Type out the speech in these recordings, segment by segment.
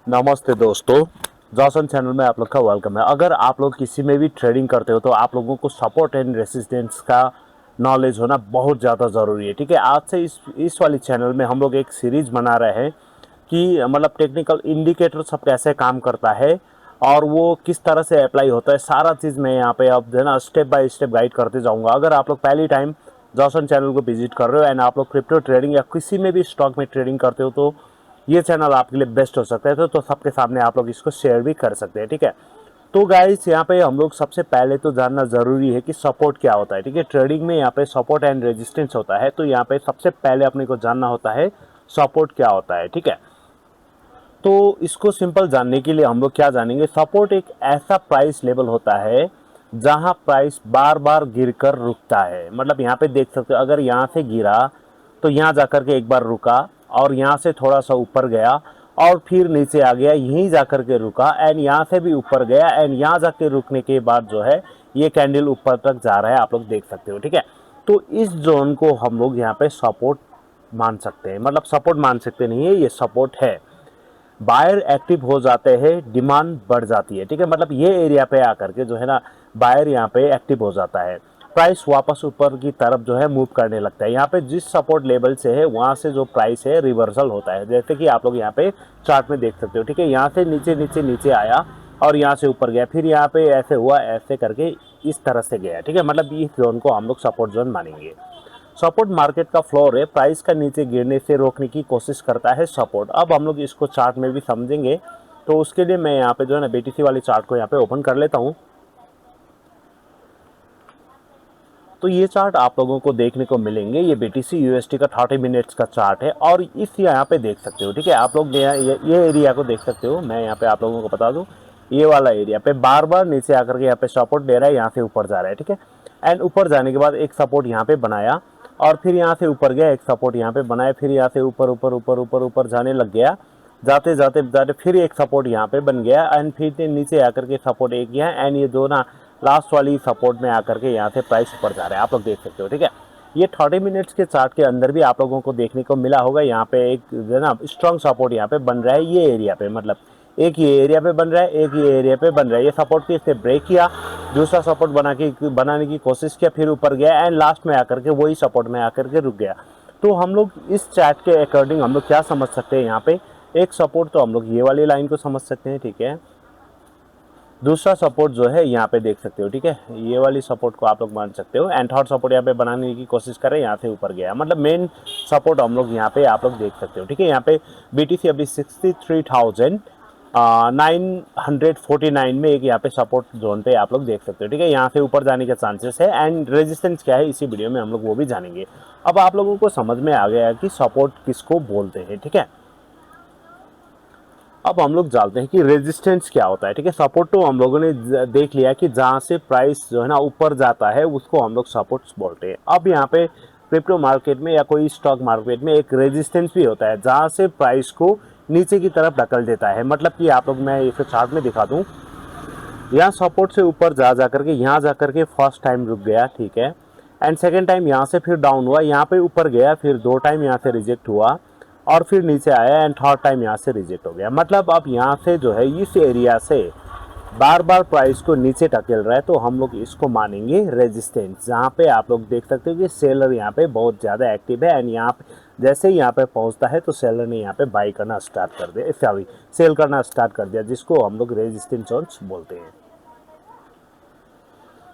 नमस्ते दोस्तों, Jason channel में आप लोग का वेलकम है। अगर आप लोग किसी में भी ट्रेडिंग करते हो तो आप लोगों को सपोर्ट एंड रेसिस्टेंस का नॉलेज होना बहुत ज़्यादा ज़रूरी है। ठीक है, आज से इस वाली चैनल में हम लोग एक सीरीज बना रहे हैं कि मतलब टेक्निकल इंडिकेटर सब कैसे काम करता है और वो किस तरह से अप्लाई होता है, सारा चीज़ मैं यहाँ पे अब जो है ना स्टेप बाय स्टेप गाइड करते जाऊँगा। अगर आप लोग पहली टाइम जॉसन चैनल को विजिट कर रहे हो एंड आप लोग क्रिप्टो ट्रेडिंग या किसी में भी स्टॉक में ट्रेडिंग करते हो तो ये चैनल आपके लिए बेस्ट हो सकता है। तो सबके सामने आप लोग इसको शेयर भी कर सकते हैं। ठीक है, तो गाइस यहाँ पे हम लोग सबसे पहले तो जानना ज़रूरी है कि सपोर्ट क्या होता है। ठीक है, ट्रेडिंग में यहाँ पे सपोर्ट एंड रेजिस्टेंस होता है, तो यहाँ पे सबसे पहले अपने को जानना होता है सपोर्ट क्या होता है। ठीक है, तो इसको सिंपल जानने के लिए हम लोग क्या जानेंगे, सपोर्ट एक ऐसा प्राइस लेवल होता है जहां प्राइस बार बार गिरकर रुकता है। मतलब यहाँ पे देख सकते हो, अगर यहाँ से गिरा तो यहाँ जाकर के एक बार रुका और यहाँ से थोड़ा सा ऊपर गया और फिर नीचे आ गया, यहीं जाकर के रुका एंड यहाँ से भी ऊपर गया एंड यहाँ जाके रुकने के बाद जो है ये कैंडल ऊपर तक जा रहा है, आप लोग देख सकते हो। ठीक है, तो इस जोन को हम लोग यहाँ पे सपोर्ट मान सकते हैं। मतलब सपोर्ट मान सकते नहीं है, ये सपोर्ट है। बायर एक्टिव हो जाते हैं, डिमांड बढ़ जाती है। ठीक है, मतलब ये एरिया पे आकर के जो है ना बायर यहाँ पे एक्टिव हो जाता है, प्राइस वापस ऊपर की तरफ जो है मूव करने लगता है। यहाँ पे जिस सपोर्ट लेवल से है वहाँ से जो प्राइस है रिवर्सल होता है, जैसे कि आप लोग यहाँ पे चार्ट में देख सकते हो। ठीक है, यहाँ से नीचे नीचे नीचे आया और यहाँ से ऊपर गया, फिर यहाँ पे ऐसे हुआ, ऐसे करके इस तरह से गया। ठीक है, मतलब इस जोन को हम लोग सपोर्ट जोन मानेंगे। सपोर्ट मार्केट का फ्लोर है, प्राइस का नीचे गिरने से रोकने की कोशिश करता है सपोर्ट। अब हम लोग इसको चार्ट में भी समझेंगे, तो उसके लिए मैं यहाँ पे जो है ना बीटीसी वाली चार्ट को यहाँ पे ओपन कर लेता हूँ। तो ये चार्ट आप लोगों को देखने को मिलेंगे, ये बीटीसी यूएसटी का 30 मिनट्स का चार्ट है और इस यहाँ पे देख सकते हो। ठीक है, आप लोग ये एरिया को देख सकते हो। मैं यहाँ पे आप लोगों को बता दूँ, ये वाला एरिया पे बार बार नीचे आकर के यहाँ पे सपोर्ट दे रहा है, यहाँ से ऊपर जा रहा है। ठीक है, एंड ऊपर जाने के बाद एक सपोर्ट यहाँ पे बनाया और फिर यहाँ से ऊपर गया, एक सपोर्ट यहाँ पे बनाया, फिर यहाँ से ऊपर ऊपर ऊपर ऊपर ऊपर जाने लग गया, जाते जाते जाते फिर एक सपोर्ट यहाँ पे बन गया एंड फिर नीचे आकर के सपोर्ट एक गया एंड ये जो ना लास्ट वाली सपोर्ट में आकर के यहाँ से प्राइस ऊपर जा रहा है, आप लोग देख सकते हो। ठीक है, ये 30 मिनट्स के चार्ट के अंदर भी आप लोगों को देखने को मिला होगा, यहाँ पे एक जो है ना स्ट्रॉन्ग सपोर्ट यहाँ पे बन रहा है, ये एरिया पे। मतलब एक ये एरिया पे बन रहा है, एक ये एरिया पे बन रहा है। ये सपोर्ट पे इसने ब्रेक किया, दूसरा सपोर्ट बनाने की कोशिश किया, फिर ऊपर गया एंड लास्ट में आकर के वही सपोर्ट में आकर के रुक गया। तो हम लोग इस चार्ट के अकॉर्डिंग हम लोग क्या समझ सकते हैं, यहाँ पे एक सपोर्ट तो हम लोग ये वाली लाइन को समझ सकते हैं। ठीक है, दूसरा सपोर्ट जो है यहाँ पे देख सकते हो। ठीक है, ये वाली सपोर्ट को आप लोग मान सकते हो एंड थर्ड सपोर्ट यहाँ पे बनाने की कोशिश कर रहे हैं, यहाँ से ऊपर गया। मतलब मेन सपोर्ट हम लोग यहाँ पे आप लोग देख सकते हो। ठीक है, यहाँ पे बीटीसी अभी 63,949 में एक यहाँ पे सपोर्ट जोन पे आप लोग देख सकते हो। ठीक है, यहाँ से ऊपर जाने के चांसेस है एंड रेजिस्टेंस क्या है इसी वीडियो में हम लोग वो भी जानेंगे। अब आप लोगों को समझ में आ गया कि सपोर्ट किसको बोलते हैं। ठीक है, अब हम लोग जानते हैं कि रेजिस्टेंस क्या होता है। ठीक है, सपोर्ट तो हम लोगों ने देख लिया कि जहाँ से प्राइस जो है ना ऊपर जाता है उसको हम लोग सपोर्ट्स बोलते हैं। अब यहाँ पे क्रिप्टो मार्केट में या कोई स्टॉक मार्केट में एक रेजिस्टेंस भी होता है जहाँ से प्राइस को नीचे की तरफ ढकल देता है। मतलब कि आप लोग, मैं इसे चार्ट में दिखा दूँ, यहाँ सपोर्ट से ऊपर जा करके यहाँ जा करके फर्स्ट टाइम रुक गया। ठीक है, एंड सेकेंड टाइम यहाँ से फिर डाउन हुआ, यहाँ पे ऊपर गया, फिर दो टाइम यहाँ से रिजेक्ट हुआ और फिर नीचे आया एंड थर्ड टाइम यहाँ से रिजेक्ट हो गया। मतलब अब यहाँ से जो है इस एरिया से बार बार प्राइस को नीचे धकेल रहा है, तो हम लोग इसको मानेंगे रेजिस्टेंस। जहाँ पे आप लोग देख सकते हो कि सेलर यहाँ पे बहुत ज़्यादा एक्टिव है एंड यहाँ पे जैसे ही यहाँ पे पहुँचता है तो सेलर ने यहाँ पे बाई करना स्टार्ट कर दिया, सॉरी सेल करना स्टार्ट कर दिया, जिसको हम लोग रेजिस्टेंस जोन्स बोलते हैं।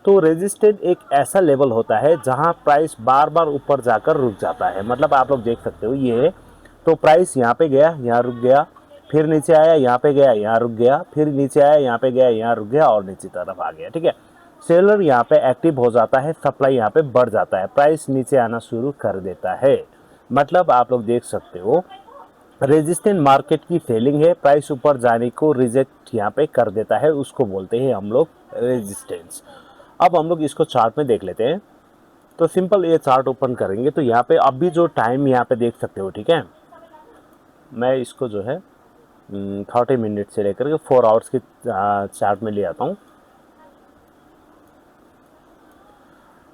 तो रेजिस्टेंस एक ऐसा लेवल होता है जहां प्राइस बार बार ऊपर जाकर रुक जाता है। मतलब आप लोग देख सकते हो, ये तो प्राइस यहाँ पे गया, यहाँ रुक गया, फिर नीचे आया, यहाँ पे गया, यहाँ रुक गया, फिर नीचे आया, यहाँ पे गया, यहाँ रुक गया और नीचे तरफ आ गया। ठीक है, सेलर यहाँ पे एक्टिव हो जाता है, सप्लाई यहाँ पे बढ़ जाता है, प्राइस नीचे आना शुरू कर देता है। मतलब आप लोग देख सकते हो, रेजिस्टेंट मार्केट की सेलिंग है, प्राइस ऊपर जाने को रिजेक्ट यहाँ पे कर देता है, उसको बोलते हैं हम लोग रेजिस्टेंस। अब हम लोग इसको चार्ट में देख लेते हैं। तो सिंपल ये चार्ट ओपन करेंगे तो यहाँ पे अभी जो टाइम यहाँ पे देख सकते हो। ठीक है, मैं इसको जो है 30 मिनट से लेकर के 4 आवर्स की चार्ट में ले आता हूँ।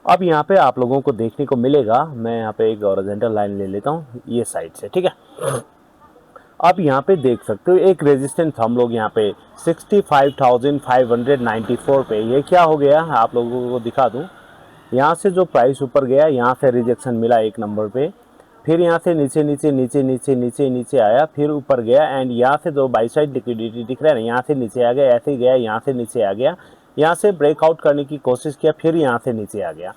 अब यहाँ पे आप लोगों को देखने को मिलेगा, मैं यहाँ पे एक हॉरिजॉन्टल लाइन ले लेता हूँ ये साइड से। ठीक है, अब यहाँ पे देख सकते हो एक रेजिस्टेंस हम लोग यहाँ पे 65,594 पे, ये क्या हो गया आप लोगों को दिखा दूँ। यहाँ से जो प्राइस ऊपर गया, यहाँ से रिजेक्शन मिला एक नंबर पे, फिर यहाँ से नीचे नीचे नीचे नीचे नीचे नीचे आया, फिर ऊपर गया, एंड यहाँ से जो बाई साइड लिक्विडिटी दिख रहा है ना, यहाँ से नीचे आ गया, ऐसे ही गया, यहाँ से नीचे आ गया, यहाँ से ब्रेकआउट करने की कोशिश किया, फिर यहाँ से नीचे आ गया।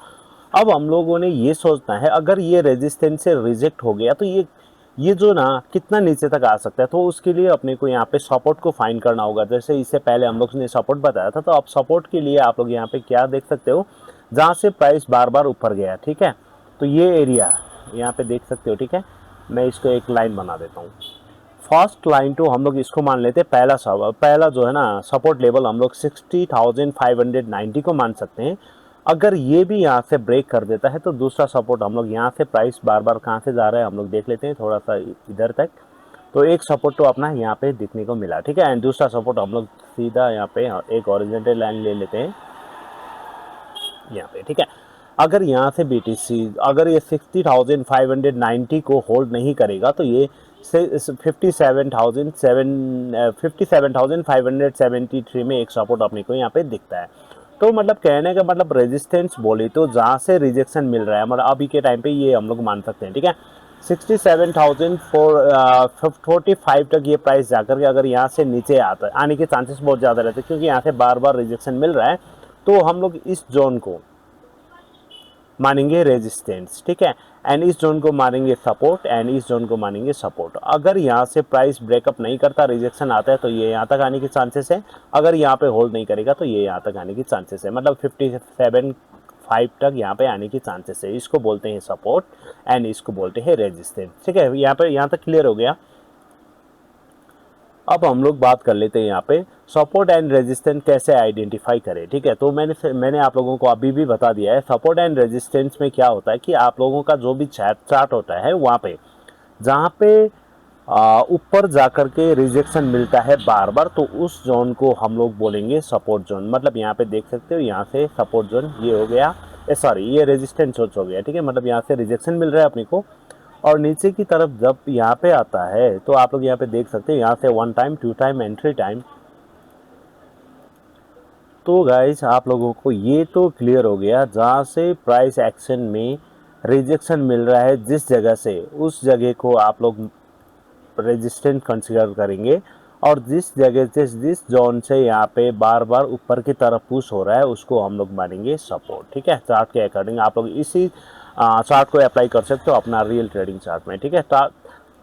अब हम लोगों ने ये सोचना है अगर ये रेजिस्टेंस से रिजेक्ट हो गया तो ये जो ना कितना नीचे तक आ सकता है, तो उसके लिए अपने को यहाँ पे सपोर्ट को फाइंड करना होगा। जैसे इससे पहले हम लोग ने सपोर्ट बताया था, तो अब सपोर्ट के लिए आप लोग यहाँ पे क्या देख सकते हो, जहाँ से प्राइस बार बार ऊपर गया, ठीक है, तो ये एरिया यहाँ पे देख सकते हो, ठीक है। मैं इसको एक लाइन बना देता हूँ। फर्स्ट लाइन तो हम लोग इसको मान लेते हैं, पहला जो है ना सपोर्ट लेवल हम लोग 60,590 को मान सकते हैं। अगर ये भी यहाँ से ब्रेक कर देता है तो दूसरा सपोर्ट हम लोग यहाँ से, प्राइस बार बार कहाँ से जा रहा है हम लोग देख लेते हैं, थोड़ा सा इधर तक, तो एक सपोर्ट तो अपना यहाँ पे दिखने को मिला, ठीक है। एंड दूसरा सपोर्ट हम लोग सीधा यहाँ पे एक हॉरिजॉन्टल लाइन ले लेते हैं यहाँ पे, ठीक है। अगर यहाँ से BTC अगर ये 60,590 को होल्ड नहीं करेगा तो ये 57,573 में एक सपोर्ट अपने को यहाँ पे दिखता है। तो मतलब कहने का मतलब रेजिस्टेंस बोले तो जहाँ से रिजेक्शन मिल रहा है, मतलब अभी के टाइम पे ये हम लोग मान सकते हैं, ठीक है। 67,445 तक ये प्राइस जाकर के अगर यहाँ से नीचे आता है, आने के चांसेस बहुत ज़्यादा रहते हैं, क्योंकि यहाँ से बार बार रिजेक्शन मिल रहा है। तो हम लोग इस जोन को मानेंगे रेजिस्टेंस, ठीक है, एंड इस जोन को मानेंगे सपोर्ट, एंड इस जोन को मानेंगे सपोर्ट। अगर यहाँ से प्राइस ब्रेकअप नहीं करता, रिजेक्शन आता है, तो ये यहाँ तक आने के चांसेस है। अगर यहाँ पे होल्ड नहीं करेगा तो ये यहाँ तक आने की चांसेस है, मतलब 57.5 तक यहाँ पे आने की चांसेस है। इसको बोलते हैं सपोर्ट एंड इसको बोलते हैं रेजिस्टेंस, ठीक है। यहाँ तक क्लियर हो गया। अब हम लोग बात कर लेते हैं यहाँ पे सपोर्ट एंड रेजिस्टेंस कैसे आइडेंटिफाई करें, ठीक है। तो मैंने आप लोगों को अभी भी बता दिया है। सपोर्ट एंड रेजिस्टेंस में क्या होता है कि आप लोगों का जो भी चार्ट होता है, वहाँ पे जहाँ पे ऊपर जाकर के रिजेक्शन मिलता है बार बार, तो उस जोन को हम लोग बोलेंगे सपोर्ट जोन। मतलब यहाँ पे देख सकते हो, यहाँ से सपोर्ट जोन ये हो गया, सॉरी ये रेजिस्टेंस जोन हो गया, ठीक है। मतलब यहाँ से रिजेक्शन मिल रहा है अपने को, और नीचे की तरफ जब यहाँ पे आता है तो आप लोग यहाँ पे देख सकते हैं, यहाँ से 1 टाइम 2 टाइम एंड 3 टाइम। तो गाइस आप लोगों को ये तो क्लियर हो गया, जहाँ से प्राइस एक्शन में रिजेक्शन मिल रहा है जिस जगह से, उस जगह को आप लोग रेजिस्टेंट कंसीडर करेंगे, और जिस जगह से, जिस जोन से यहाँ पे बार बार ऊपर की तरफ पुश हो रहा है, उसको हम लोग मानेंगे सपोर्ट, ठीक है। चार्ट के अकॉर्डिंग आप लोग इसी चार्ट को अप्लाई कर सकते हो अपना रियल ट्रेडिंग चार्ट में, ठीक है।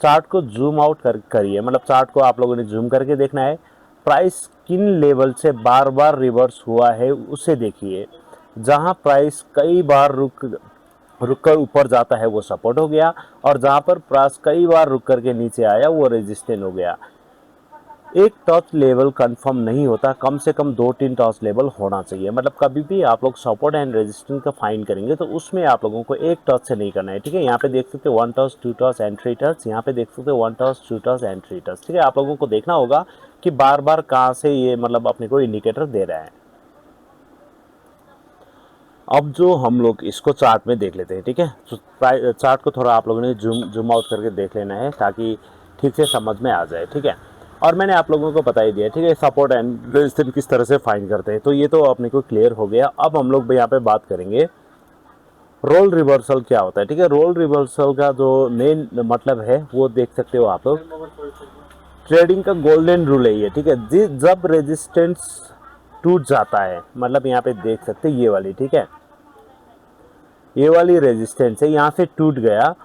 चार्ट को जूम आउट करिए, मतलब चार्ट को आप लोगों ने जूम करके देखना है, प्राइस किन लेवल से बार बार रिवर्स हुआ है उसे देखिए। जहां प्राइस कई बार रुक कर ऊपर जाता है वो सपोर्ट हो गया, और जहां पर प्राइस कई बार रुक कर के नीचे आया वो रेजिस्टेंस हो गया। एक टच लेवल कंफर्म नहीं होता, कम से कम 2-3 टच लेवल होना चाहिए। मतलब कभी भी आप लोग सपोर्ट एंड रेजिस्टेंस का फाइंड करेंगे तो उसमें आप लोगों को एक टच से नहीं करना है, ठीक है। यहाँ पे देख सकते हो 1 टच 2 टच एंड 3 टच, यहाँ पे देख सकते हो 1 टच 2 टच एंड 3 टच, ठीक है। आप लोगों को देखना होगा कि बार बार कहाँ से ये मतलब अपने को इंडिकेटर दे रहा है। अब जो हम लोग इसको चार्ट में देख लेते हैं, ठीक है। तो चार्ट को थोड़ा आप लोगों ने जूम आउट करके देख लेना है ताकि ठीक से समझ में आ जाए, ठीक है। और मैंने आप लोगों को बता ही दिया, ठीक है, सपोर्ट एंड रेजिस्टेंस किस तरह से फाइंड करते हैं, तो ये तो अपने को क्लियर हो गया। अब हम लोग यहाँ पे बात करेंगे रोल रिवर्सल क्या होता है, ठीक है। रोल रिवर्सल का जो मेन मतलब है वो देख सकते हो आप लोग, ट्रेडिंग का गोल्डन रूल है ये, ठीक है। जब रेजिस्टेंस टूट जाता है, मतलब यहाँ पे देख सकते हैं ये वाली, ठीक है, ये वाली रेजिस्टेंस है, यहाँ से टूट गया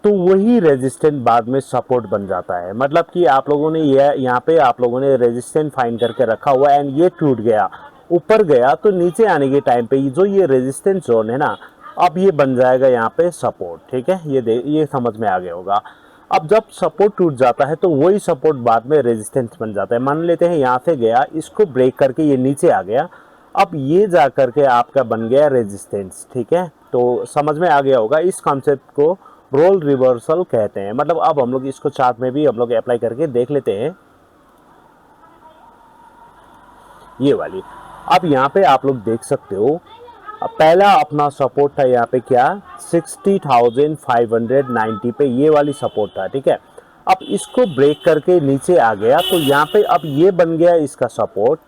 तो वही रेजिस्टेंस बाद में सपोर्ट बन जाता है। मतलब कि आप लोगों ने ये यहाँ पे आप लोगों ने रेजिस्टेंस फाइंड करके रखा हुआ एंड ये टूट गया, ऊपर गया, तो नीचे आने के टाइम पे जो ये रेजिस्टेंस जोन है ना, अब ये बन जाएगा यहाँ पे सपोर्ट, ठीक है। ये समझ में आ गया होगा। अब जब सपोर्ट टूट जाता है तो वही सपोर्ट बाद में रेजिस्टेंस बन जाता है। मान लेते हैं यहाँ से गया, इसको ब्रेक करके ये नीचे आ गया, अब ये जा करके आपका बन गया रेजिस्टेंस, ठीक है। तो समझ में आ गया होगा, इस कॉन्सेप्ट को रोल रिवर्सल कहते हैं। मतलब अब हम लोग इसको चार्ट में भी हम लोग अप्लाई करके देख लेते हैं, ये वाली। अब यहाँ पे आप लोग देख सकते हो, पहला अपना सपोर्ट था यहाँ पे क्या, 60,590 पे ये वाली सपोर्ट था, ठीक है। अब इसको ब्रेक करके नीचे आ गया तो यहाँ पे अब ये बन गया इसका सपोर्ट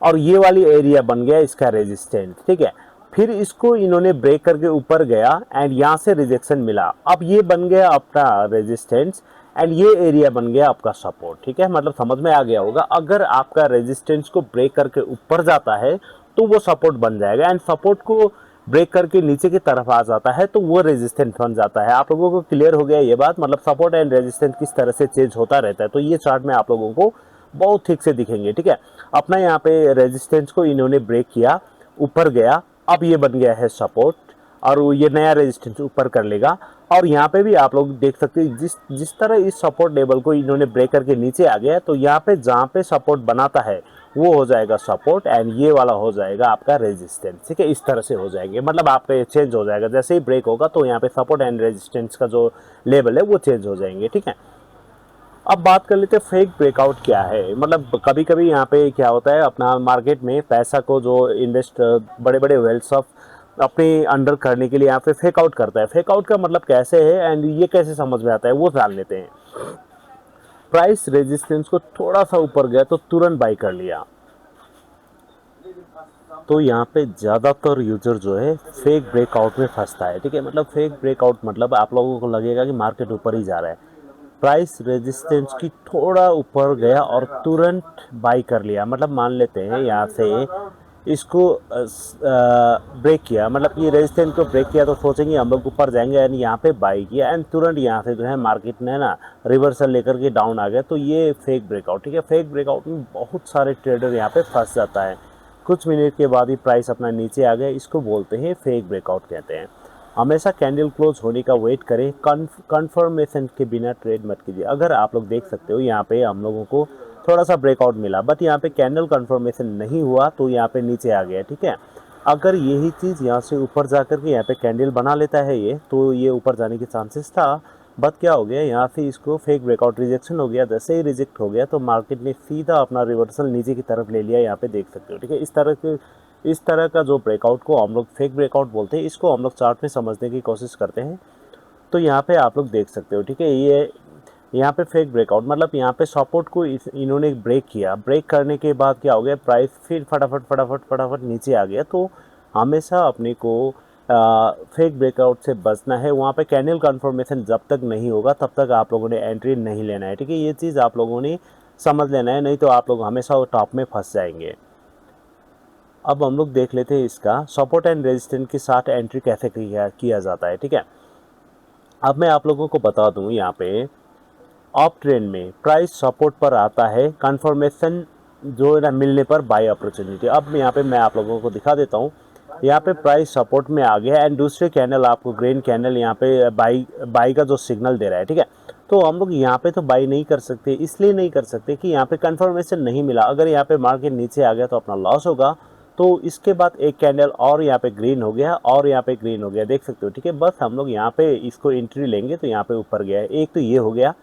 और ये वाली एरिया बन गया इसका रेजिस्टेंस, ठीक है। फिर इसको इन्होंने ब्रेक करके ऊपर गया एंड यहाँ से रिजेक्शन मिला, अब ये बन गया आपका रेजिस्टेंस एंड ये एरिया बन गया आपका सपोर्ट, ठीक है। मतलब समझ में आ गया होगा, अगर आपका रेजिस्टेंस को ब्रेक करके ऊपर जाता है तो वो सपोर्ट बन जाएगा एंड सपोर्ट को ब्रेक करके नीचे की तरफ आ जाता है तो वो रेजिस्टेंस बन जाता है। आप लोगों को क्लियर हो गया ये बात, मतलब सपोर्ट एंड रेजिस्टेंस किस तरह से चेंज होता रहता है। तो ये चार्ट में आप लोगों को बहुत ठीक से दिखेंगे, ठीक है। अपना यहाँ पे रेजिस्टेंस को इन्होंने ब्रेक किया, ऊपर गया, अब ये बन गया है सपोर्ट और ये नया रेजिस्टेंस ऊपर कर लेगा। और यहाँ पे भी आप लोग देख सकते हैं जिस तरह इस सपोर्ट लेवल को इन्होंने ब्रेक करके नीचे आ गया तो यहाँ पे जहाँ पे सपोर्ट बनाता है वो हो जाएगा सपोर्ट एंड ये वाला हो जाएगा आपका रेजिस्टेंस, ठीक है। इस तरह से हो जाएंगे, मतलब आपका ये चेंज हो जाएगा जैसे ही ब्रेक होगा तो यहाँ पे सपोर्ट एंड रेजिस्टेंस का जो लेवल है वो चेंज हो जाएंगे, ठीक है। अब बात कर लेते हैं फेक ब्रेकआउट क्या है। मतलब कभी कभी यहाँ पे क्या होता है, अपना मार्केट में पैसा को जो इन्वेस्ट बड़े बड़े वेल्थ ऑफ अपने अंडर करने के लिए यहाँ पे फेक आउट करता है। फेक आउट का मतलब कैसे है एंड ये कैसे समझ में आता है वो जान लेते हैं। प्राइस रेजिस्टेंस को थोड़ा सा ऊपर गया तो तुरंत बाई कर लिया, तो यहाँ पे ज़्यादातर यूजर जो है फेक ब्रेकआउट में फंसता है, ठीक है। मतलब फेक ब्रेकआउट मतलब आप लोगों को लगेगा कि मार्केट ऊपर ही जा रहा है, प्राइस रेजिस्टेंस की थोड़ा ऊपर गया और तुरंत बाई कर लिया। मतलब मान लेते हैं यहाँ से इसको ब्रेक किया, मतलब ये रेजिस्टेंस को ब्रेक किया तो सोचेंगे हम लोग ऊपर जाएंगे एंड यहाँ पे बाई किया एंड तुरंत यहाँ से जो है मार्केट ने ना रिवर्सल लेकर के डाउन आ गया, तो ये फेक ब्रेकआउट, ठीक है। फेक ब्रेकआउट में बहुत सारे ट्रेडर यहाँ पे फंस जाता है, कुछ मिनट के बाद ही प्राइस अपना नीचे आ गया, इसको बोलते हैं फेक ब्रेकआउट कहते हैं। हमेशा कैंडल क्लोज होने का वेट करें, कंफर्मेशन के बिना ट्रेड मत कीजिए। अगर आप लोग देख सकते हो यहाँ पे हम लोगों को थोड़ा सा ब्रेकआउट मिला बट यहाँ पे कैंडल कंफर्मेशन नहीं हुआ तो यहाँ पे नीचे आ गया, ठीक है। अगर यही चीज़ यहाँ से ऊपर जा कर के यहाँ पे कैंडल बना लेता है ये, तो ये ऊपर जाने के चांसेस था, बट क्या हो गया यहाँ से इसको फेक ब्रेकआउट रिजेक्शन हो गया। जैसे ही रिजेक्ट हो गया तो मार्केट ने सीधा अपना रिवर्सल नीचे की तरफ ले लिया, यहाँ पे देख सकते हो, ठीक है। इस तरह का जो ब्रेकआउट को हम लोग फेक ब्रेकआउट बोलते हैं, इसको हम लोग चार्ट में समझने की कोशिश करते हैं। तो यहाँ पे आप लोग देख सकते हो, ठीक है, ये यहाँ पे फेक ब्रेकआउट मतलब यहाँ पे सपोर्ट को इन्होंने ब्रेक किया, ब्रेक करने के बाद क्या हो गया, प्राइस फिर फटाफट नीचे आ गया। तो हमेशा अपने को फेक ब्रेकआउट से बचना है। वहाँ पे कैंडल कंफर्मेशन जब तक नहीं होगा तब तक आप लोगों ने एंट्री नहीं लेना है, ठीक है। ये चीज़ आप लोगों ने समझ लेना है, नहीं तो आप लोग हमेशा टॉप में फंस जाएंगे। अब हम लोग देख लेते हैं इसका सपोर्ट एंड रेजिस्टेंस के साथ एंट्री कैसे किया जाता है, ठीक है। अब मैं आप लोगों को बता दूं, यहाँ पे अप ट्रेंड में प्राइस सपोर्ट पर आता है, कंफर्मेशन जो है ना मिलने पर बाय अपॉर्चुनिटी। अब यहाँ पे मैं आप लोगों को दिखा देता हूँ, यहाँ पे प्राइस सपोर्ट में आ गया एंड दूसरे कैंडल आपको ग्रीन कैंडल यहाँ पे बाई का जो सिग्नल दे रहा है, ठीक है। तो हम लोग यहाँ पे तो बाई नहीं कर सकते, इसलिए नहीं कर सकते कि यहाँ पे कंफर्मेशन नहीं मिला। अगर यहाँ पे मार्केट नीचे आ गया तो अपना लॉस होगा। तो इसके बाद एक कैंडल और यहाँ पे ग्रीन हो गया और यहाँ पे ग्रीन हो गया, देख सकते हो, ठीक है। बस हम लोग यहाँ पे इसको एंट्री लेंगे तो यहाँ पे ऊपर गया है, एक तो ये हो गया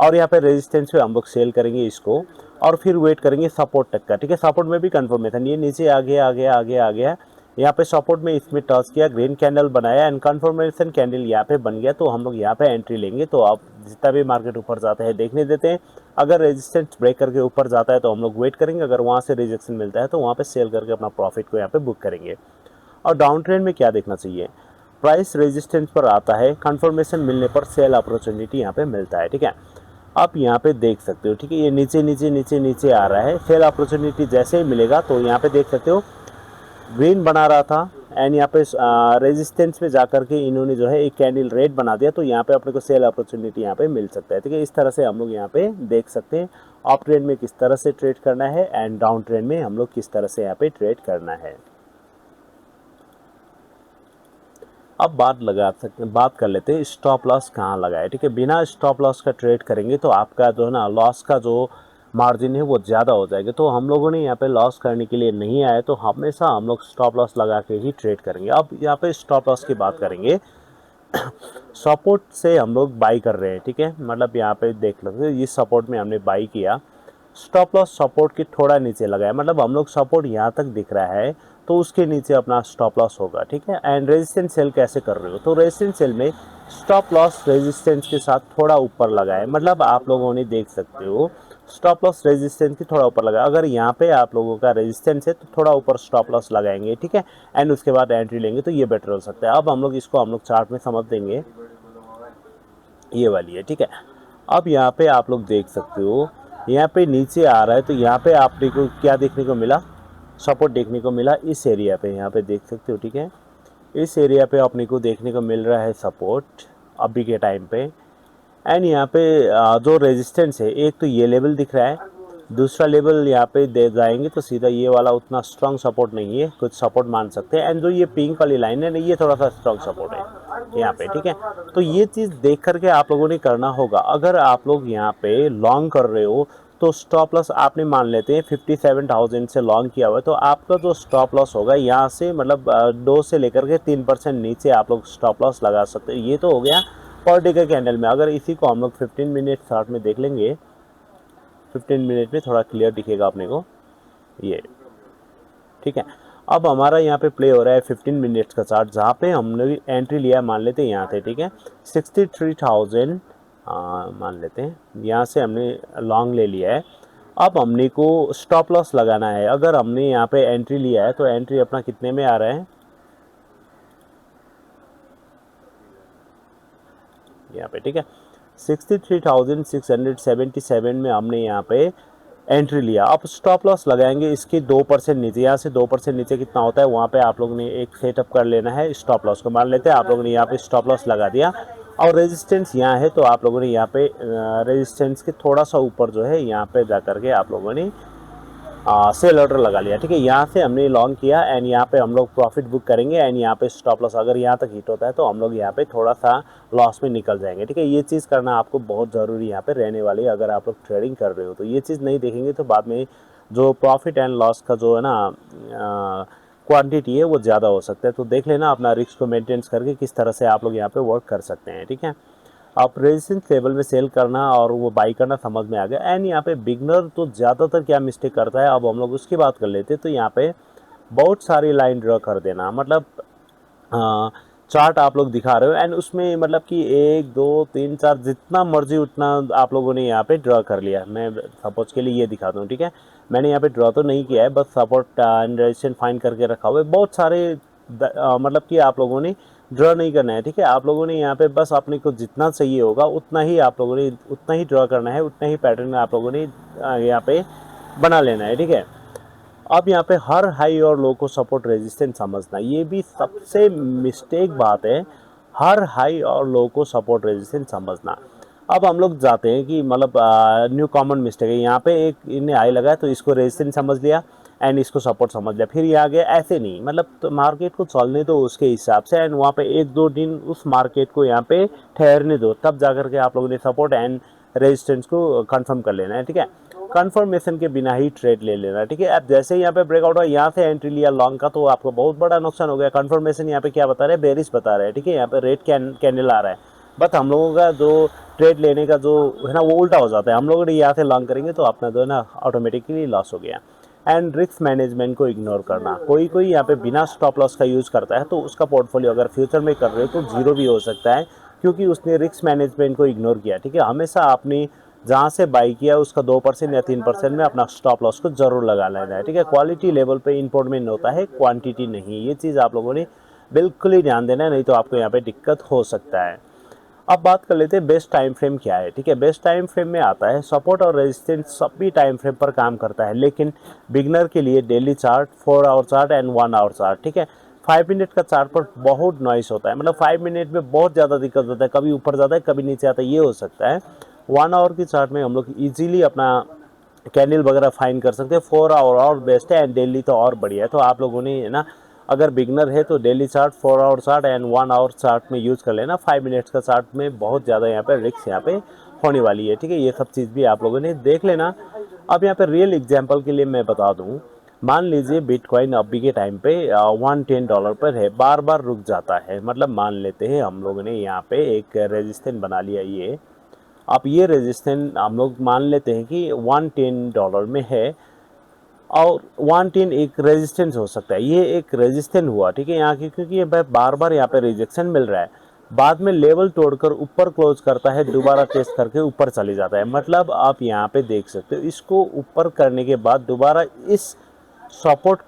और यहाँ पे रेजिस्टेंस पे हम लोग सेल करेंगे इसको और फिर वेट करेंगे सपोर्ट तक का, ठीक है। सपोर्ट में भी कंफर्मेशन, ये नीचे आ गया, यहाँ पे सपोर्ट में इसमें टच किया, ग्रीन कैंडल बनाया एंड कंफर्मेशन कैंडल यहाँ पे बन गया। तो हम लोग यहाँ पे एंट्री लेंगे। तो आप जितना भी मार्केट ऊपर जाता है देखने देते हैं, अगर रेजिस्टेंस ब्रेक करके ऊपर जाता है तो हम लोग वेट करेंगे, अगर वहाँ से रिजेक्शन मिलता है तो वहाँ पे सेल करके अपना प्रॉफिट को यहाँ पे बुक करेंगे। और डाउन ट्रेंड में क्या देखना चाहिए, प्राइस रेजिस्टेंस पर आता है, कंफर्मेशन मिलने पर सेल अपॉर्चुनिटी यहाँ पे मिलता है, ठीक है। आप यहाँ पे देख सकते हो, ठीक है, ये नीचे आ रहा है, सेल अपॉर्चुनिटी जैसे ही मिलेगा तो यहाँ पे देख सकते हो ग्रीन बना रहा था एंड यहाँ पे रेजिस्टेंस पे जाकर के इन्होंने जो है एक कैंडल रेड बना दिया, तो यहाँ पे अपने को सेल अपॉर्चुनिटी यहाँ पे मिल सकता है, ठीक है। इस तरह से हम लोग यहाँ पे देख सकते हैं अप ट्रेंड में किस तरह से ट्रेड करना है एंड डाउन ट्रेंड में हम लोग किस तरह से यहाँ पे ट्रेड करना है। अब बात कर लेते हैं स्टॉप लॉस कहाँ लगाए, ठीक है। बिना स्टॉप लॉस का ट्रेड करेंगे तो आपका जो है ना लॉस का जो मार्जिन है वो ज़्यादा हो जाएगा। तो हम लोगों ने यहाँ पे लॉस करने के लिए नहीं आए, तो हमेशा हम लोग स्टॉप लॉस लगा के ही ट्रेड करेंगे। अब यहाँ पे स्टॉप लॉस की बात करेंगे, सपोर्ट से हम लोग बाई कर रहे हैं, ठीक है। मतलब यहाँ पे देख लो, इस सपोर्ट में हमने बाई किया, स्टॉप लॉस सपोर्ट के थोड़ा नीचे लगाया, मतलब हम लोग सपोर्ट यहाँ तक दिख रहा है तो उसके नीचे अपना स्टॉप लॉस होगा, ठीक है। एंड रेजिस्टेंस सेल कैसे कर रहे हो, तो रेजिस्टेंस सेल में स्टॉप लॉस रेजिस्टेंस के साथ थोड़ा ऊपर लगाए, मतलब आप लोगों ने देख सकते हो स्टॉप लॉस रेजिस्टेंस की थोड़ा ऊपर लगाए। अगर यहाँ पे आप लोगों का रेजिस्टेंस है तो थोड़ा ऊपर स्टॉप लॉस लगाएंगे, ठीक है। एंड उसके बाद एंट्री लेंगे तो ये बेटर हो सकता है। अब हम लोग इसको चार्ट में समझ देंगे, ये वाली है, ठीक है। अब यहाँ पे आप लोग देख सकते हो यहाँ पे नीचे आ रहा है, तो यहाँ पे आपने को क्या देखने को मिला, सपोर्ट देखने को मिला इस एरिया पे, यहाँ पे देख सकते हो, ठीक है। इस एरिया पे अपने को देखने को मिल रहा है सपोर्ट अभी के टाइम पे। एंड यहाँ पे जो रेजिस्टेंस है, एक तो ये लेवल दिख रहा है, दूसरा लेवल यहाँ पे दे जाएंगे तो सीधा ये वाला उतना स्ट्रॉन्ग सपोर्ट नहीं है, कुछ सपोर्ट मान सकते हैं। एंड जो ये पिंक वाली लाइन है ना, ये थोड़ा सा स्ट्रॉन्ग सपोर्ट है यहाँ पे, ठीक है। तो ये चीज़ देख करके आप लोगों ने करना होगा। अगर आप लोग यहाँ पे लॉन्ग कर रहे हो तो स्टॉप लॉस आपने मान लेते हैं 57,000 से लॉन्ग किया हुआ है, तो आपका जो स्टॉप लॉस होगा यहाँ से मतलब 2 से लेकर के 3% नीचे आप लोग स्टॉप लॉस लगा सकते हैं। ये तो हो गया पर डे के कैंडल में। अगर इसी को हम लोग 15 मिनट चार्ट में देख लेंगे, 15 मिनट में थोड़ा क्लियर दिखेगा अपने को ये, ठीक है। अब हमारा यहाँ पे प्ले हो रहा है 15 मिनट्स का चार्ट, जहाँ पे हमने एंट्री लिया मान लेते हैं यहाँ थे, ठीक है, 63,000 मान लेते हैं, यहाँ से हमने लॉन्ग ले लिया है। अब हमने को स्टॉप लॉस लगाना है। अगर हमने यहाँ पे एंट्री लिया है तो एंट्री अपना कितने में आ रहा है, यहाँ पे, ठीक है, 63,677 में हमने यहाँ पे एंट्री लिया। अब स्टॉप लॉस लगाएंगे इसके 2% नीचे, यहाँ से 2% नीचे कितना होता है वहाँ पे आप लोगों ने एक सेटअप कर लेना है स्टॉप लॉस को। मान लेते हैं आप लोगों ने यहाँ पे स्टॉप लॉस लगा दिया और रेजिस्टेंस यहाँ है, तो आप लोगों ने यहाँ पे रेजिस्टेंस के थोड़ा सा ऊपर जो है यहाँ पे जा करके आप लोगों ने सेल ऑर्डर लगा लिया, ठीक है। यहाँ से हमने लॉन्ग किया एंड यहाँ पे हम लोग प्रॉफिट बुक करेंगे एंड यहाँ पे स्टॉप लॉस अगर यहाँ तक हिट होता है तो हम लोग यहाँ पे थोड़ा सा लॉस में निकल जाएंगे, ठीक है। ये चीज़ करना आपको बहुत ज़रूरी यहाँ पे रहने वाली है। अगर आप लोग ट्रेडिंग कर रहे हो तो ये चीज़ नहीं देखेंगे तो बाद में जो प्रॉफिट एंड लॉस का जो है ना क्वांटिटी है वो ज़्यादा हो सकता है। तो देख लेना अपना रिस्क को मेंटेन करके किस तरह से आप लोग यहाँ पे वर्क कर सकते हैं, ठीक है। आप रेजिस्टेंस लेवल में सेल करना और वो बाई करना समझ में आ गया। एंड यहाँ पे बिगनर तो ज़्यादातर क्या मिस्टेक करता है, अब हम लोग उसकी बात कर लेते हैं। तो यहाँ पे बहुत सारी लाइन ड्रॉ कर देना, मतलब चार्ट आप लोग दिखा रहे हो एंड उसमें मतलब कि 1 2 3 4 जितना मर्जी उतना आप लोगों ने यहाँ पे ड्रॉ कर लिया। मैं सपोज के लिए ये दिखाता हूँ, ठीक है। मैंने यहाँ पे ड्रॉ तो नहीं किया है, बस सपोर्ट एंड रेजिस्टेंस फाइंड करके रखा हुआ है। बहुत सारे मतलब कि आप लोगों ने ड्रॉ नहीं करना है, ठीक है। आप लोगों ने यहाँ पे बस अपने को जितना चाहिए होगा उतना ही आप लोगों ने उतना ही ड्रॉ करना है, उतना ही पैटर्न आप लोगों ने यहाँ पे बना लेना है, ठीक है। अब यहाँ पे हर हाई और लो को सपोर्ट रेजिस्टेंस समझना, ये भी सबसे मिस्टेक बात है, हर हाई और लो को सपोर्ट रेजिस्टेंस समझना। अब हम लोग जाते हैं कि मतलब न्यू कॉमन मिस्टेक है, यहाँ पे एक इन्हें हाई लगा तो इसको रेजिस्टेंस समझ लिया एंड इसको सपोर्ट समझ लिया, फिर ये आ गया। ऐसे नहीं, मतलब तो मार्केट को चलने दो उसके हिसाब से एंड वहाँ पे 1-2 दिन उस मार्केट को यहाँ पे ठहरने दो, तब जा करके आप लोगों ने सपोर्ट एंड रेजिस्टेंस को कंफर्म कर लेना है, ठीक है। कंफर्मेशन के बिना ही ट्रेड ले लेना, ठीक है। अब जैसे यहाँ पे ब्रेकआउट हुआ, यहाँ से एंट्री लिया लॉन्ग का, तो आपको बहुत बड़ा नुकसान हो गया। कंफर्मेशन यहाँ पे क्या बता रहे हैं, बेरिश बता रहे हैं, ठीक है। यहाँ पे रेड कैंडल आ रहा है, बट हम लोगों का जो ट्रेड लेने का जो है ना वो उल्टा हो जाता है। हम लोग यहाँ से लॉन्ग करेंगे तो अपना जो है ना ऑटोमेटिकली लॉस हो गया। एंड रिस्क मैनेजमेंट को इग्नोर करना, कोई कोई यहाँ पे बिना स्टॉप लॉस का यूज़ करता है तो उसका पोर्टफोलियो अगर फ्यूचर में कर रहे हो तो जीरो भी हो सकता है, क्योंकि उसने रिस्क मैनेजमेंट को इग्नोर किया, ठीक है। हमेशा आपने जहाँ से बाई किया उसका 2% या 3% में अपना स्टॉप लॉस को जरूर लगा लेना है, ठीक है। क्वालिटी लेवल पे इंपॉर्टेंट होता है, क्वांटिटी नहीं। ये चीज़ आप लोगों ने बिल्कुल ही ध्यान देना है, नहीं तो आपको यहाँ पे दिक्कत हो सकता है। अब बात कर लेते हैं बेस्ट टाइम फ्रेम क्या है, ठीक है। बेस्ट टाइम फ्रेम में आता है सपोर्ट और रेजिस्टेंस सभी टाइम फ्रेम पर काम करता है, लेकिन बिगनर के लिए daily chart, 4 our chart and 1 our chart, ठीक है। 5 मिनट का चार्ट पर बहुत नॉइस होता है, मतलब 5 मिनट में बहुत ज़्यादा दिक्कत होता है, कभी ऊपर जाता है कभी नीचे आता है, ये हो सकता है। 1 आवर की चार्ट में हम लोग ईजिली अपना कैंडल वगैरह फाइन कर सकते हैं। 4 आवर और बेस्ट है एंड डेली तो और बढ़िया है। तो आप लोगों ने है ना, अगर बिगनर है तो daily chart, 4 our chart and 1 our chart में यूज़ कर लेना। 5 मिनट्स का चार्ट में बहुत ज़्यादा यहाँ पे रिस्क यहाँ पे होने वाली है, ठीक है। ये सब चीज़ भी आप लोगों ने देख लेना। अब यहाँ पे रियल एग्जांपल के लिए मैं बता दूँ, मान लीजिए बिटकॉइन अभी के टाइम पे $110 पर है, बार बार रुक जाता है। मतलब मान लेते हैं हम लोगों ने यहाँ पे एक रेजिस्टेंस बना लिया, ये अब ये रेजिस्टेंस हम लोग मान लेते हैं कि $110 में है। और 110 एक रेजिस्टेंस हो सकता है, ये एक रेजिस्टेंस हुआ, ठीक है, यहाँ की, क्योंकि ये बार बार यहाँ पे रिजेक्शन मिल रहा है, बाद में लेवल तोड़कर ऊपर क्लोज करता है, दोबारा टेस्ट करके ऊपर चले जाता है। मतलब आप यहाँ पे देख सकते हो, इसको ऊपर करने के बाद दोबारा इस सपोर्ट,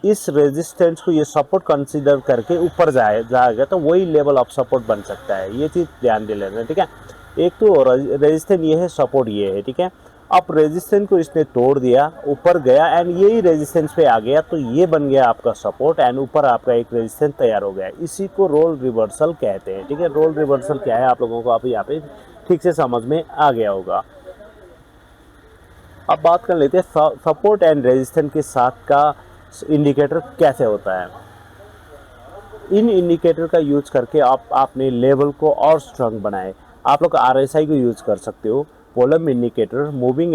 इस रेजिस्टेंस को ये सपोर्ट कंसीडर करके ऊपर जाएगा, तो वही लेवल ऑफ सपोर्ट बन सकता है। ये चीज़ ध्यान दे लेना, ठीक है। एक तो रेजिस्टेंस ये है, सपोर्ट ये है, ठीक है। अब रेजिस्टेंस को इसने तोड़ दिया, ऊपर गया एंड यही रेजिस्टेंस पे आ गया, तो ये बन गया आपका सपोर्ट एंड ऊपर आपका एक रेजिस्टेंस तैयार हो गया। इसी को रोल रिवर्सल कहते हैं, ठीक है। रोल रिवर्सल क्या है आप लोगों को आप यहाँ पे ठीक से समझ में आ गया होगा। अब बात कर लेते हैं सपोर्ट एंड रेजिस्टेंस के साथ का इंडिकेटर कैसे होता है। इन इंडिकेटर का यूज करके आप अपने लेवल को और स्ट्रांग बनाए। आप लोग RSI को यूज कर सकते हो, volume indicator, moving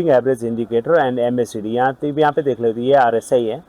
average indicator and MACD। यहाँ पे देख लेते, ये RSI है,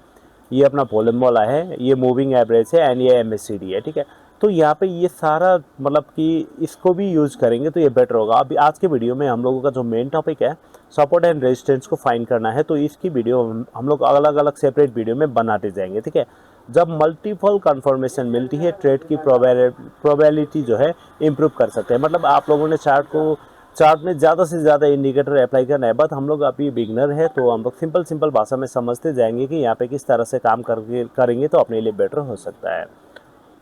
ये अपना वॉल्यूम वाला है, ये मूविंग एवरेज है एंड ये MACD है, ठीक है। तो यहाँ पे ये सारा मतलब कि इसको भी यूज़ करेंगे तो ये बेटर होगा। अभी आज के वीडियो में हम लोगों का जो मेन टॉपिक है सपोर्ट एंड रेजिस्टेंस को फाइंड करना है, तो इसकी वीडियो हम लोग अलग अलग सेपरेट वीडियो में बनाते जाएंगे, ठीक है। जब मल्टीपल कंफर्मेशन मिलती है, ट्रेड की प्रोबेबिलिटी जो है इम्प्रूव कर सकते हैं। मतलब आप लोगों ने चार्ट में ज़्यादा से ज़्यादा इंडिकेटर अप्लाई करना है, बट हम लोग अभी बिगनर है, तो हम लोग सिंपल भाषा में समझते जाएंगे कि यहाँ पे किस तरह से काम करेंगे तो अपने लिए बेटर हो सकता है।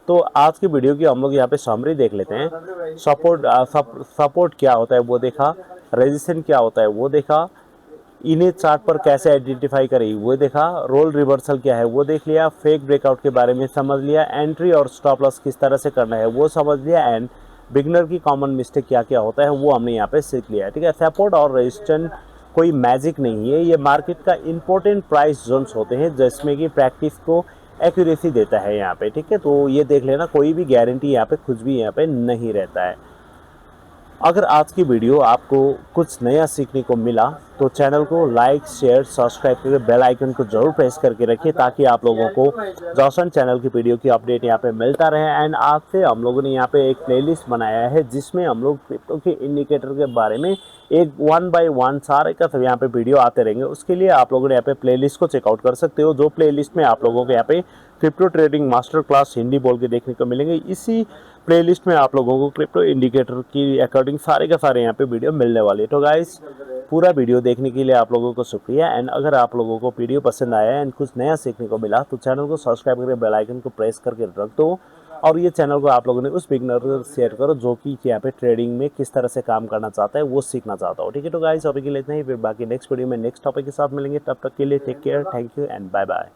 तो आज की वीडियो की हम लोग यहाँ पे समरी देख लेते हैं। सपोर्ट क्या होता है वो देखा, रेजिस्टेंस क्या होता है वो देखा, इन्हें चार्ट पर कैसे आइडेंटिफाई करें वो देखा, रोल रिवर्सल क्या है वो देख लिया, फेक ब्रेकआउट के बारे में समझ लिया, एंट्री और स्टॉप लॉस किस तरह से करना है वो समझ लिया, एंड बिगनर की कॉमन मिस्टेक क्या क्या होता है वो हमने यहाँ पे सीख लिया, ठीक है। सपोर्ट और रेजिस्टेंस कोई मैजिक नहीं है, ये मार्केट का इंपॉर्टेंट प्राइस जोन्स होते हैं जिसमें कि प्रैक्टिस को एक्यूरेसी देता है यहाँ पे, ठीक है। तो ये देख लेना, कोई भी गारंटी यहाँ पे कुछ भी यहाँ पे नहीं रहता है। अगर आज की वीडियो आपको कुछ नया सीखने को मिला तो चैनल को लाइक शेयर सब्सक्राइब करके बेल आइकन को जरूर प्रेस करके रखिए, ताकि आप लोगों को जॉसन चैनल की वीडियो की अपडेट यहाँ पे मिलता रहे। एंड आज से हम लोगों ने यहाँ पे एक प्लेलिस्ट बनाया है जिसमें हम लोग क्रिप्टो के इंडिकेटर के बारे में एक 1 by 1 सारे का सब यहाँ पे वीडियो आते रहेंगे। उसके लिए आप लोगों ने यहाँ पे प्लेलिस्ट को चेकआउट कर सकते हो, जो प्लेलिस्ट में आप लोगों को यहाँ पे crypto trading master class Hindi बोल के देखने को मिलेंगे। इसी प्लेलिस्ट में आप लोगों को क्रिप्टो इंडिकेटर की अकॉर्डिंग सारे का सारे यहाँ पे वीडियो मिलने वाले हैं। तो गाइस, पूरा वीडियो देखने के लिए आप लोगों को शुक्रिया। एंड अगर आप लोगों को वीडियो पसंद आया एंड कुछ नया सीखने को मिला तो चैनल को सब्सक्राइब करके बेल आइकन को प्रेस करके रख दो, और ये चैनल को आप लोगों ने उस बिगनर को शेयर करो जो कि यहाँ पे ट्रेडिंग में किस तरह से काम करना चाहता है वो सीखना चाहता हो, ठीक है। तो गाइस, अभी के लिए इतना ही, फिर बाकी नेक्स्ट वीडियो में नेक्स्ट टॉपिक के साथ मिलेंगे। तब तक के लिए take care, thank you and bye bye.